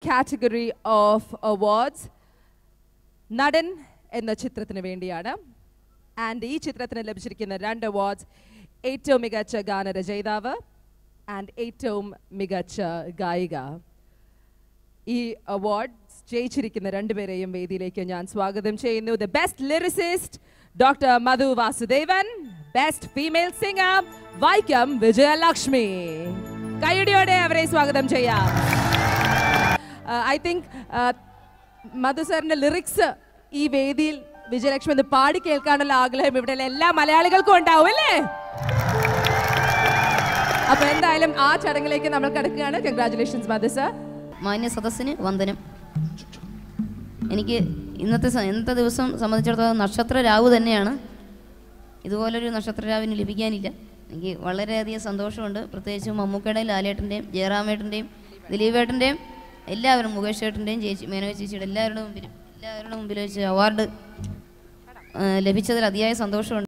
category of awards. Nadan എന്ന ചിത്രത്തിന് വേണ്ടിയാണ്. And ഈ ചിത്രത്തിന് ലഭിച്ചിരിക്കുന്ന 2 awards, ഏറ്റവും മികച്ച ഗാനരചയിതാവ് and ഏറ്റവും മികച്ച ഗായിക. ഈ awards ജയിച്ചിരിക്കുന്ന രണ്ടുപേരെയും വേദിയിലേക്ക് ഞാൻ സ്വാഗതം ചെയ്യുന്നു. The best lyricist, Dr. Madhu Vasudevan. Best female singer, Vaikam Vijayalakshmi. കൈയടിയോടെ അവരെ സ്വാഗതം ചെയ്യാം. I think മധു സാറിന്റെ ലിറിക്സ് ഈ വേദിയിൽ വിജയലക്ഷ്മി എന്ന് പാടി കേൾക്കാനുള്ള ആഗ്രഹം ഇവിടെ എല്ലാ മലയാളികൾക്കും ഉണ്ടാവും അല്ലേ? അപ്പൊ എന്തായാലും ആ ചടങ്ങിലേക്ക് നമ്മൾ കടക്കുകയാണ്. കൺഗ്രാറ്റുലേഷൻസ് മധു സാർ. മാന്യ സദസ്സിന് വന്ദനം. എനിക്ക് ഇന്നത്തെ ദിവസം സംബന്ധിച്ചിടത്തോളം നക്ഷത്ര രാവ് തന്നെയാണ്. ഇതുപോലൊരു നക്ഷത്ര രാവിന് ലഭിക്കാനില്ല. എനിക്ക് വളരെയധികം സന്തോഷമുണ്ട്. പ്രത്യേകിച്ച് മമ്മൂക്കയുടെയും ലാലേട്ടൻ്റെയും ജയറാമേട്ടൻ്റെയും ദിലീപേട്ടൻ്റെയും എല്ലാവരും, മുകേഷ് ചേട്ടൻ്റെയും മേനക ചേച്ചിയുടെ എല്ലാവരുടെ മുമ്പിൽ വെച്ച് അവാർഡ് ലഭിച്ചതിൽ അതിയായ സന്തോഷമുണ്ട്.